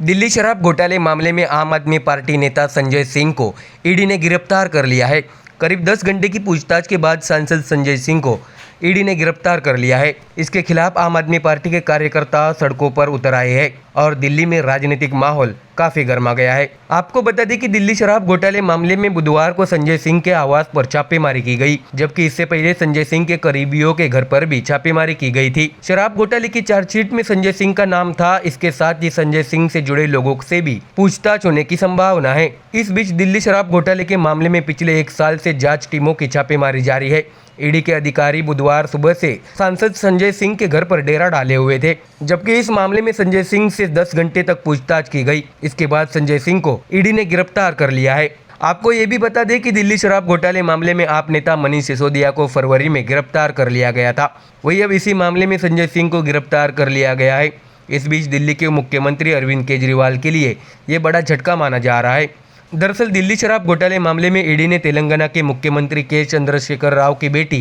दिल्ली शराब घोटाले मामले में आम आदमी पार्टी नेता संजय सिंह को ईडी ने गिरफ्तार कर लिया है। करीब 10 घंटे की पूछताछ के बाद सांसद संजय सिंह को ईडी ने गिरफ्तार कर लिया है। इसके खिलाफ आम आदमी पार्टी के कार्यकर्ता सड़कों पर उतर आए हैं और दिल्ली में राजनीतिक माहौल काफी गर्मा गया है। आपको बता दें कि दिल्ली शराब घोटाले मामले में बुधवार को संजय सिंह के आवास पर छापेमारी की गई, जबकि इससे पहले संजय सिंह के करीबियों के घर पर भी छापेमारी की गई थी। शराब घोटाले की चार्जशीट में संजय सिंह का नाम था। इसके साथ ही संजय सिंह से जुड़े लोगों से भी पूछताछ होने की संभावना है। इस बीच दिल्ली शराब घोटाले के मामले में पिछले 1 साल से जांच टीमों की छापेमारी जारी है। ईडी के अधिकारी बुधवार सुबह से सांसद संजय सिंह के घर पर डेरा डाले हुए थे, जबकि इस मामले में संजय सिंह से 10 घंटे तक पूछताछ की गई। इसके बाद संजय सिंह को ईडी ने गिरफ्तार कर लिया है। आपको ये भी बता दें कि दिल्ली शराब घोटाले मामले में आप नेता मनीष सिसोदिया को फरवरी में गिरफ्तार कर लिया गया था। वही अब इसी मामले में संजय सिंह को गिरफ्तार कर लिया गया है। इस बीच दिल्ली के मुख्यमंत्री अरविंद केजरीवाल के लिए ये बड़ा झटका माना जा रहा है। दरअसल दिल्ली शराब घोटाले मामले में ईडी ने तेलंगाना के मुख्यमंत्री के चंद्रशेखर राव की बेटी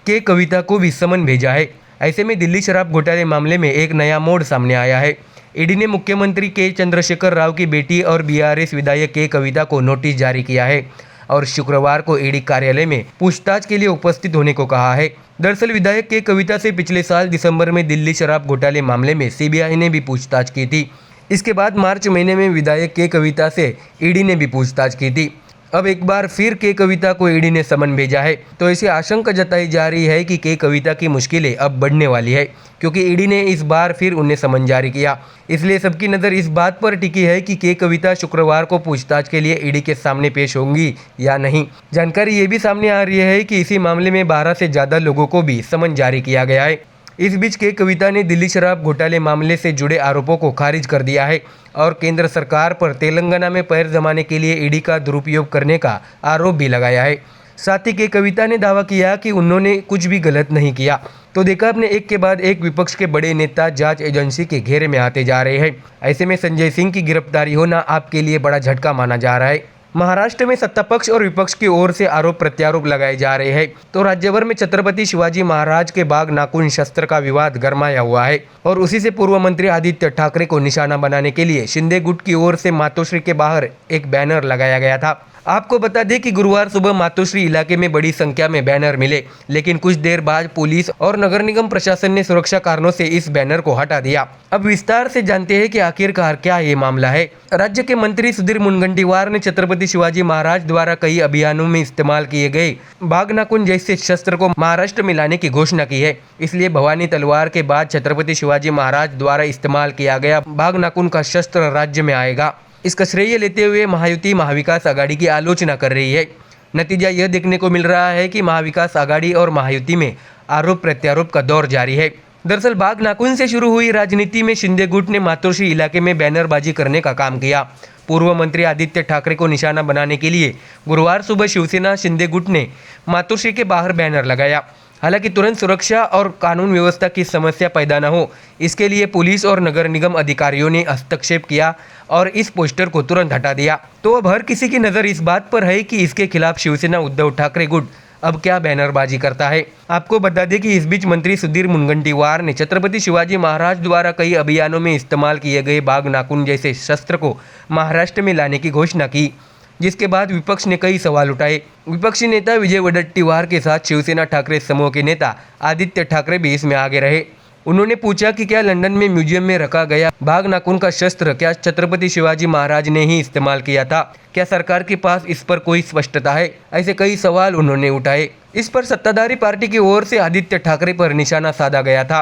के कविता को भी समन भेजा है। ऐसे में दिल्ली शराब घोटाले मामले में एक नया मोड़ सामने आया है। ईडी ने मुख्यमंत्री के चंद्रशेखर राव की बेटी और बीआरएस विधायक के कविता को नोटिस जारी किया है और शुक्रवार को ईडी कार्यालय में पूछताछ के लिए उपस्थित होने को कहा है। दरअसल विधायक के कविता से पिछले साल दिसंबर में दिल्ली शराब घोटाले मामले में सीबीआई ने भी पूछताछ की थी। इसके बाद मार्च महीने में विधायक के कविता से ईडी ने भी पूछताछ की थी। अब एक बार फिर के कविता को ईडी ने समन भेजा है, तो ऐसी आशंका जताई जा रही है कि के कविता की मुश्किलें अब बढ़ने वाली है, क्योंकि ईडी ने इस बार फिर उन्हें समन जारी किया। इसलिए सबकी नज़र इस बात पर टिकी है कि के कविता शुक्रवार को पूछताछ के लिए ईडी के सामने पेश होंगी या नहीं। जानकारी ये भी सामने आ रही है कि इसी मामले में 12 से ज़्यादा लोगों को भी समन जारी किया गया है। इस बीच के कविता ने दिल्ली शराब घोटाले मामले से जुड़े आरोपों को खारिज कर दिया है और केंद्र सरकार पर तेलंगाना में पैर जमाने के लिए ईडी का दुरुपयोग करने का आरोप भी लगाया है। साथ ही के कविता ने दावा किया कि उन्होंने कुछ भी गलत नहीं किया। तो देखा आपने, एक के बाद एक विपक्ष के बड़े नेता जांच एजेंसी के घेरे में आते जा रहे हैं। ऐसे में संजय सिंह की गिरफ्तारी होना आपके लिए बड़ा झटका माना जा रहा है। महाराष्ट्र में सत्ता पक्ष और विपक्ष की ओर से आरोप प्रत्यारोप लगाए जा रहे हैं, तो राज्य भर में छत्रपति शिवाजी महाराज के बाग नाखून शस्त्र का विवाद गरमाया हुआ है और उसी से पूर्व मंत्री आदित्य ठाकरे को निशाना बनाने के लिए शिंदे गुट की ओर से मातोश्री के बाहर एक बैनर लगाया गया था। आपको बता दें कि गुरुवार सुबह मातोश्री इलाके में बड़ी संख्या में बैनर मिले, लेकिन कुछ देर बाद पुलिस और नगर निगम प्रशासन ने सुरक्षा कारणों से इस बैनर को हटा दिया। अब विस्तार से जानते हैं कि आखिरकार क्या ये मामला है। राज्य के मंत्री सुधीर मुनगंटीवार ने छत्रपति शिवाजी महाराज द्वारा कई अभियानों में इस्तेमाल किए गए बाघ नाखून जैसे शस्त्र को महाराष्ट्र में लाने की घोषणा की है। इसलिए भवानी तलवार के बाद छत्रपति शिवाजी महाराज द्वारा इस्तेमाल किया गया बाघ नाखून का शस्त्र राज्य में आएगा। इसका श्रेय लेते हुए महायुति महाविकास आघाड़ी की आलोचना कर रही है। नतीजा यह देखने को मिल रहा है कि महाविकास आघाड़ी और महायुति में आरोप प्रत्यारोप का दौर जारी है। दरअसल बाघ नाखून से शुरू हुई राजनीति में शिंदे गुट ने मातोश्री इलाके में बैनरबाजी करने का काम किया। पूर्व मंत्री आदित्य ठाकरे को निशाना बनाने के लिए गुरुवार सुबह शिवसेना शिंदे गुट ने मातोश्री के बाहर बैनर लगाया। हालांकि तुरंत सुरक्षा और कानून व्यवस्था की समस्या पैदा न हो, इसके लिए पुलिस और नगर निगम अधिकारियों ने हस्तक्षेप किया और इस पोस्टर को तुरंत हटा दिया। तो अब हर किसी की नज़र इस बात पर है कि इसके खिलाफ शिवसेना उद्धव ठाकरे गुट अब क्या बैनरबाजी करता है। आपको बता दें कि इस बीच मंत्री सुधीर मुनगंटीवार ने छत्रपति शिवाजी महाराज द्वारा कई अभियानों में इस्तेमाल किए गए बाघ नाखून जैसे शस्त्र को महाराष्ट्र में लाने की घोषणा की, जिसके बाद विपक्ष ने कई सवाल उठाए। विपक्षी नेता विजय वडेट्टीवार के साथ शिवसेना ठाकरे समूह के नेता आदित्य ठाकरे भी इसमें आगे रहे। उन्होंने पूछा कि क्या लंदन में म्यूजियम में रखा गया बाघ नाखून का शस्त्र क्या छत्रपति शिवाजी महाराज ने ही इस्तेमाल किया था? क्या सरकार के पास इस पर कोई स्पष्टता है? ऐसे कई सवाल उन्होंने उठाए। इस पर सत्ताधारी पार्टी की ओर से आदित्य ठाकरे पर निशाना साधा गया था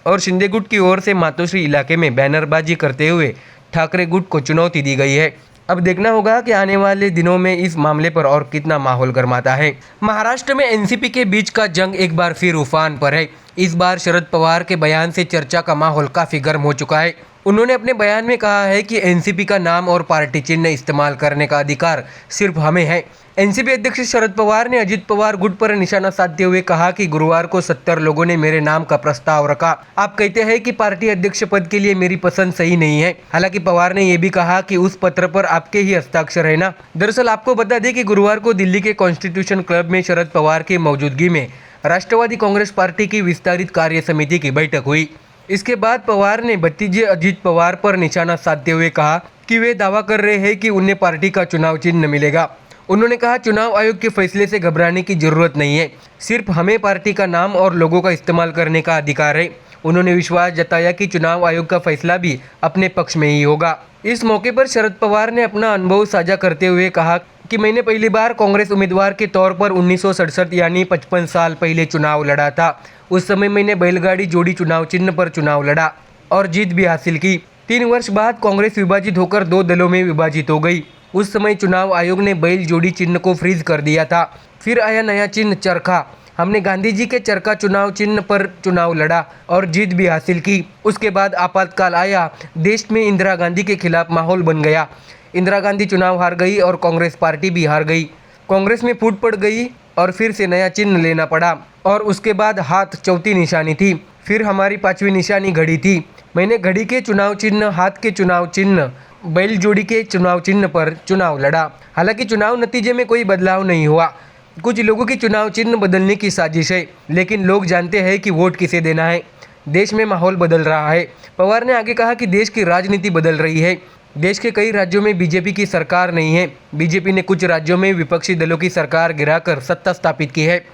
और शिंदे गुट की ओर से मातोश्री इलाके में बैनरबाजी करते हुए ठाकरे गुट को चुनौती दी गई है। अब देखना होगा कि आने वाले दिनों में इस मामले पर और कितना माहौल गर्माता है। महाराष्ट्र में एनसीपी के बीच का जंग एक बार फिर उफान पर है। इस बार शरद पवार के बयान से चर्चा का माहौल काफी गर्म हो चुका है। उन्होंने अपने बयान में कहा है कि एनसीपी का नाम और पार्टी चिन्ह इस्तेमाल करने का अधिकार सिर्फ हमें है। एनसीपी अध्यक्ष शरद पवार ने अजित पवार गुट पर निशाना साधते हुए कहा कि गुरुवार को 70 लोगों ने मेरे नाम का प्रस्ताव रखा। आप कहते हैं कि पार्टी अध्यक्ष पद के लिए मेरी पसंद सही नहीं है। हालांकि पवार ने यह भी कहा कि उस पत्र पर आपके ही हस्ताक्षर है ना। दरअसल आपको बता दें कि गुरुवार को दिल्ली के कॉन्स्टिट्यूशन क्लब में शरद पवार की मौजूदगी में राष्ट्रवादी कांग्रेस पार्टी की विस्तारित कार्य समिति की बैठक हुई। इसके बाद पवार ने भतीजे अजित पवार पर निशाना साधते हुए कहा कि वे दावा कर रहे हैं कि उन्हें पार्टी का चुनाव चिन्ह मिलेगा। उन्होंने कहा, चुनाव आयोग के फैसले से घबराने की जरूरत नहीं है, सिर्फ हमें पार्टी का नाम और लोगों का इस्तेमाल करने का अधिकार है। उन्होंने विश्वास जताया कि चुनाव आयोग का फैसला भी अपने पक्ष में ही होगा। इस मौके पर शरद पवार ने अपना अनुभव साझा करते हुए कहा कि मैंने पहली बार कांग्रेस उम्मीदवार के तौर पर 1967 यानी 55 साल पहले चुनाव लड़ा था। उस समय मैंने बैलगाड़ी जोड़ी चुनाव चिन्ह पर चुनाव लड़ा और जीत भी हासिल की। 3 वर्ष बाद कांग्रेस विभाजित होकर 2 दलों में विभाजित हो गई। उस समय चुनाव आयोग ने बैल जोड़ी चिन्ह को फ्रीज कर दिया था। फिर आया नया चिन्ह चरखा। हमने गांधी जी के चरखा चुनाव चिन्ह पर चुनाव लड़ा और जीत भी हासिल की। उसके बाद आपातकाल आया, देश में इंदिरा गांधी के खिलाफ माहौल बन गया। इंदिरा गांधी चुनाव हार गई और कांग्रेस पार्टी भी हार गई। कांग्रेस में फूट पड़ गई और फिर से नया चिन्ह लेना पड़ा और उसके बाद हाथ चौथी निशानी थी। फिर हमारी 5वीं निशानी घड़ी थी। मैंने घड़ी के चुनाव चिन्ह, हाथ के चुनाव चिन्ह, बैल जोड़ी के चुनाव चिन्ह पर चुनाव लड़ा। हालांकि चुनाव नतीजे में कोई बदलाव नहीं हुआ। कुछ लोगों की चुनाव चिन्ह बदलने की साजिश है, लेकिन लोग जानते हैं कि वोट किसे देना है। देश में माहौल बदल रहा है। पवार ने आगे कहा कि देश की राजनीति बदल रही है। देश के कई राज्यों में बीजेपी की सरकार नहीं है। बीजेपी ने कुछ राज्यों में विपक्षी दलों की सरकार गिराकर सत्ता स्थापित की है।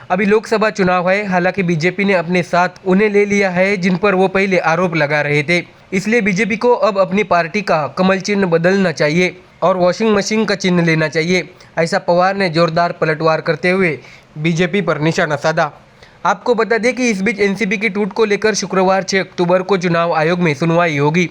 अभी लोकसभा चुनाव है, हालांकि बीजेपी ने अपने साथ उन्हें ले लिया है जिन पर वो पहले आरोप लगा रहे थे। इसलिए बीजेपी को अब अपनी पार्टी का कमल चिन्ह बदलना चाहिए और वॉशिंग मशीन का चिन्ह लेना चाहिए। ऐसा पवार ने जोरदार पलटवार करते हुए बीजेपी पर निशाना साधा। आपको बता दें कि इस बीच एनसीपी की टूट को लेकर शुक्रवार 6 अक्टूबर को चुनाव आयोग में सुनवाई होगी।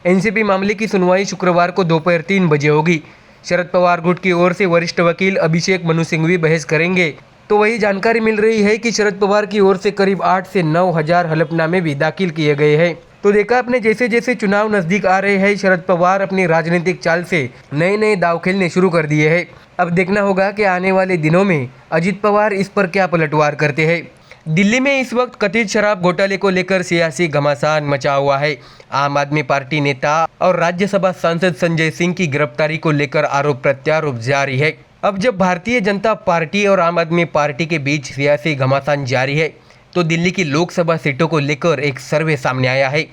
एनसीपी मामले की सुनवाई शुक्रवार को दोपहर 3 बजे होगी। शरद पवार गुट की ओर से वरिष्ठ वकील अभिषेक मनु सिंघवी बहस करेंगे। तो वही जानकारी मिल रही है कि शरद पवार की ओर से करीब 8 से 9 हज़ार हलफनामे भी दाखिल किए गए हैं। तो देखा आपने, जैसे जैसे चुनाव नजदीक आ रहे हैं, शरद पवार अपनी राजनीतिक चाल से नए नए दाव खेलने शुरू कर दिए हैं। अब देखना होगा कि आने वाले दिनों में अजित पवार इस पर क्या पलटवार करते हैं। दिल्ली में इस वक्त कथित शराब घोटाले को लेकर सियासी घमासान मचा हुआ है। आम आदमी पार्टी नेता और राज्यसभा सांसद संजय सिंह की गिरफ्तारी को लेकर आरोप प्रत्यारोप जारी है। अब जब भारतीय जनता पार्टी और आम आदमी पार्टी के बीच सियासी घमासान जारी है, तो दिल्ली की लोकसभा सीटों को लेकर एक सर्वे सामने आया है।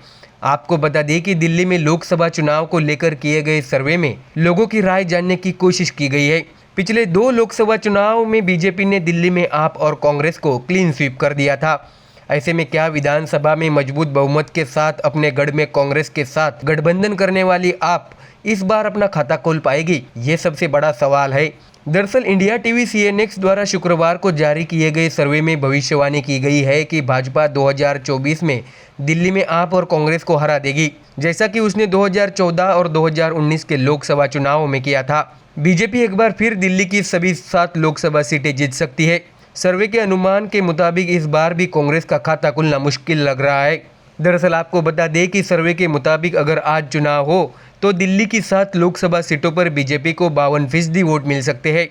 आपको बता दें कि दिल्ली में लोकसभा चुनाव को लेकर किए गए सर्वे में लोगों की राय जानने की कोशिश की गई है। पिछले 2 लोकसभा चुनाव में बीजेपी ने दिल्ली में आप और कांग्रेस को क्लीन स्वीप कर दिया था। ऐसे में क्या विधानसभा में मजबूत बहुमत के साथ अपने गढ़ में कांग्रेस के साथ गठबंधन करने वाली आप इस बार अपना खाता खोल पाएगी? ये सबसे बड़ा सवाल है। दरअसल इंडिया टीवी CNX द्वारा शुक्रवार को जारी किए गए सर्वे में भविष्यवाणी की गई है कि भाजपा 2024 में दिल्ली में आप और कांग्रेस को हरा देगी, जैसा कि उसने 2014 और 2019 के लोकसभा चुनावों में किया था। बीजेपी एक बार फिर दिल्ली की सभी 7 लोकसभा सीटें जीत सकती है। सर्वे के अनुमान के मुताबिक इस बार भी कांग्रेस का खाता खुलना मुश्किल लग रहा है। दरअसल आपको बता दें कि सर्वे के मुताबिक अगर आज चुनाव हो तो दिल्ली की 7 लोकसभा सीटों पर बीजेपी को 52% वोट मिल सकते हैं।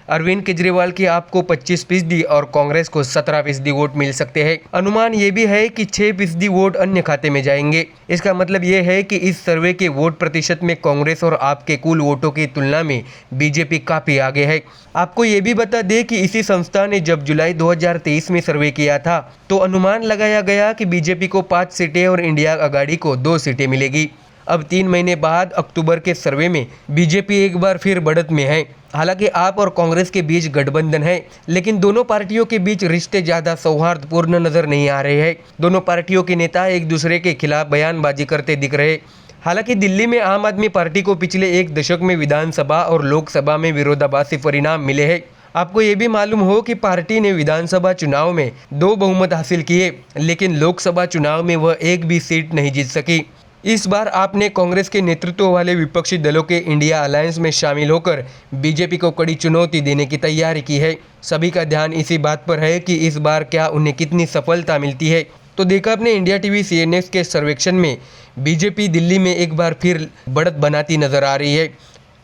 अरविंद केजरीवाल की आपको 25% और कांग्रेस को 17% वोट मिल सकते हैं। अनुमान ये भी है कि 6% वोट अन्य खाते में जाएंगे। इसका मतलब ये है कि इस सर्वे के वोट प्रतिशत में कांग्रेस और आपके कुल वोटों की तुलना में बीजेपी काफ़ी आगे है। आपको ये भी बता दें कि इसी संस्था ने जब जुलाई 2023 में सर्वे किया था तो अनुमान लगाया गया कि बीजेपी को 5 सीटें और इंडिया आघाड़ी को 2 सीटें मिलेगी। अब 3 महीने बाद अक्टूबर के सर्वे में बीजेपी एक बार फिर बढ़त में है। हालांकि आप और कांग्रेस के बीच गठबंधन है, लेकिन दोनों पार्टियों के बीच रिश्ते ज़्यादा सौहार्दपूर्ण नजर नहीं आ रहे हैं। दोनों पार्टियों के नेता एक दूसरे के खिलाफ बयानबाजी करते दिख रहे। हालांकि दिल्ली में आम आदमी पार्टी को पिछले 1 दशक में विधानसभा और लोकसभा में विरोधाभासी परिणाम मिले हैं। आपको ये भी मालूम हो कि पार्टी ने विधानसभा चुनाव में 2 बहुमत हासिल किए, लेकिन लोकसभा चुनाव में वह एक भी सीट नहीं जीत सकी। इस बार आपने कांग्रेस के नेतृत्व वाले विपक्षी दलों के इंडिया अलायंस में शामिल होकर बीजेपी को कड़ी चुनौती देने की तैयारी की है। सभी का ध्यान इसी बात पर है कि इस बार क्या उन्हें कितनी सफलता मिलती है। तो देखा आपने इंडिया टीवी CNX के सर्वेक्षण में बीजेपी दिल्ली में एक बार फिर बढ़त बनाती नजर आ रही है।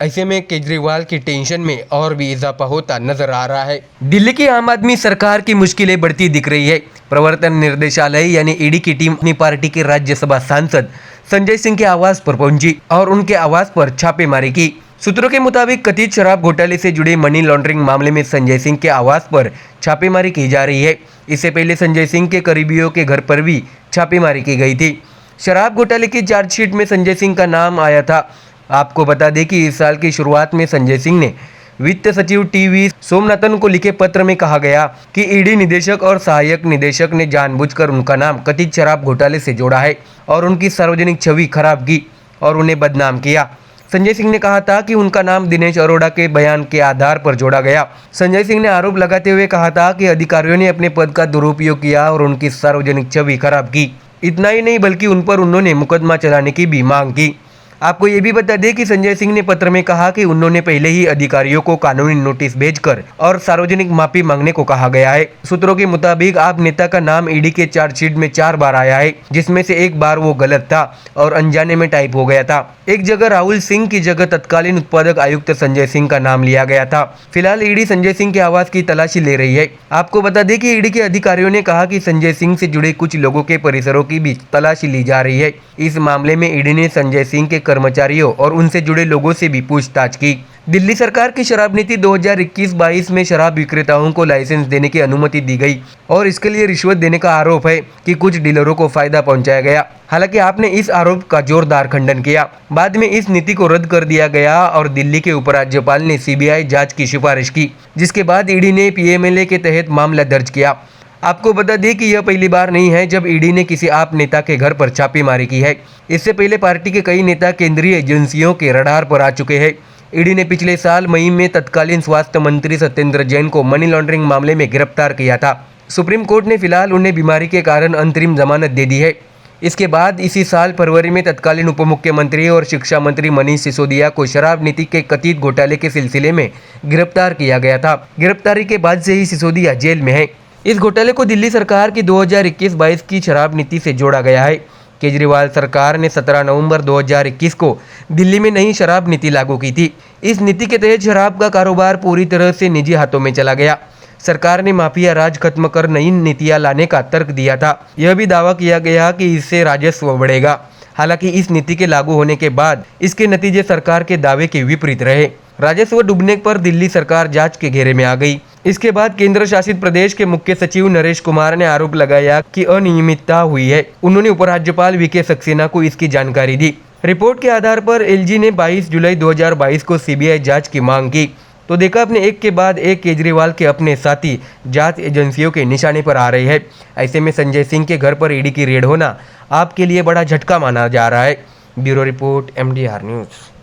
ऐसे में केजरीवाल की टेंशन में और भी इजाफा होता नजर आ रहा है। दिल्ली की आम आदमी सरकार की मुश्किलें बढ़ती दिख रही है। प्रवर्तन निर्देशालय यानी ईडी की टीम अपनी पार्टी के राज्यसभा सांसद संजय सिंह के आवास पर पहुंची और उनके आवास पर छापेमारी की। सूत्रों के मुताबिक कथित शराब घोटाले से जुड़े मनी लॉन्ड्रिंग मामले में संजय सिंह के आवास पर छापेमारी की जा रही है। इससे पहले संजय सिंह के करीबियों के घर पर भी छापेमारी की गई थी। शराब घोटाले की चार्जशीट में संजय सिंह का नाम आया था। आपको बता दें कि इस साल की शुरुआत में संजय सिंह ने वित्त सचिव टीवी सोमनाथन को लिखे पत्र में कहा गया कि ईडी निदेशक और सहायक निदेशक ने जानबूझकर उनका नाम कथित शराब घोटाले से जोड़ा है और उनकी सार्वजनिक छवि खराब की और उन्हें बदनाम किया। संजय सिंह ने कहा था कि उनका नाम दिनेश अरोड़ा के बयान के आधार पर जोड़ा गया। संजय सिंह ने आरोप लगाते हुए कहा था कि अधिकारियों ने अपने पद का दुरुपयोग किया और उनकी सार्वजनिक छवि खराब की। इतना ही नहीं बल्कि उन पर उन्होंने मुकदमा चलाने की भी मांग की। आपको ये भी बता दें कि संजय सिंह ने पत्र में कहा कि उन्होंने पहले ही अधिकारियों को कानूनी नोटिस भेजकर और सार्वजनिक माफी मांगने को कहा गया है। सूत्रों के मुताबिक आप नेता का नाम ईडी के चार्जशीट में 4 बार आया है, जिसमें से एक बार वो गलत था और अनजाने में टाइप हो गया था। एक जगह राहुल सिंह की जगह तत्कालीन उत्पादक आयुक्त संजय सिंह का नाम लिया गया था। फिलहाल ईडी संजय सिंह के आवास की तलाशी ले रही है। आपको बता दें कि ईडी के अधिकारियों ने कहा कि संजय सिंह से जुड़े कुछ लोगों के परिसरों की भी तलाशी ली जा रही है। इस मामले में ईडी ने संजय सिंह के कर्मचारियों और उनसे जुड़े लोगों से भी पूछताछ की। दिल्ली सरकार की शराब नीति 2021-22 में शराब विक्रेताओं को लाइसेंस देने की अनुमति दी गई और इसके लिए रिश्वत देने का आरोप है कि कुछ डीलरों को फायदा पहुंचाया गया। हालांकि आपने इस आरोप का जोरदार खंडन किया। बाद में इस नीति को रद्द कर दिया गया और दिल्ली के उपराज्यपाल ने सीबीआई जांच की सिफारिश की, जिसके बाद ईडी ने पीएमएलए के तहत मामला दर्ज किया। आपको बता दें कि यह पहली बार नहीं है जब ईडी ने किसी आप नेता के घर पर छापेमारी की है। इससे पहले पार्टी के कई नेता केंद्रीय एजेंसियों के रडार पर आ चुके हैं। ईडी ने पिछले साल मई में तत्कालीन स्वास्थ्य मंत्री सत्येंद्र जैन को मनी लॉन्ड्रिंग मामले में गिरफ्तार किया था। सुप्रीम कोर्ट ने फिलहाल उन्हें बीमारी के कारण अंतरिम जमानत दे दी है। इसके बाद इसी साल फरवरी में तत्कालीन उप मुख्यमंत्री और शिक्षा मंत्री मनीष सिसोदिया को शराब नीति के कथित घोटाले के सिलसिले में गिरफ्तार किया गया था। गिरफ्तारी के बाद से ही सिसोदिया जेल में है। इस घोटाले को दिल्ली सरकार की 2021-22 की शराब नीति से जोड़ा गया है। केजरीवाल सरकार ने 17 नवंबर 2021 को दिल्ली में नई शराब नीति लागू की थी। इस नीति के तहत शराब का कारोबार पूरी तरह से निजी हाथों में चला गया। सरकार ने माफिया राज खत्म कर नई नीतियां लाने का तर्क दिया था। यह भी दावा किया गया कि इससे राजस्व बढ़ेगा। हालांकि इस नीति के लागू होने के बाद इसके नतीजे सरकार के दावे के विपरीत रहे। राजस्व डूबने पर दिल्ली सरकार जांच के घेरे में आ गई। इसके बाद केंद्र शासित प्रदेश के मुख्य सचिव नरेश कुमार ने आरोप लगाया कि अनियमितता हुई है। उन्होंने उपराज्यपाल वीके सक्सेना को इसकी जानकारी दी। रिपोर्ट के आधार पर एलजी ने 22 जुलाई 2022 को सीबीआई जांच की मांग की। तो देखा आपने, एक के बाद एक केजरीवाल के अपने साथी जांच एजेंसियों के निशाने पर आ रहे हैं। ऐसे में संजय सिंह के घर पर ईडी की रेड होना आपके लिए बड़ा झटका माना जा रहा है। Bureau report, MDR news.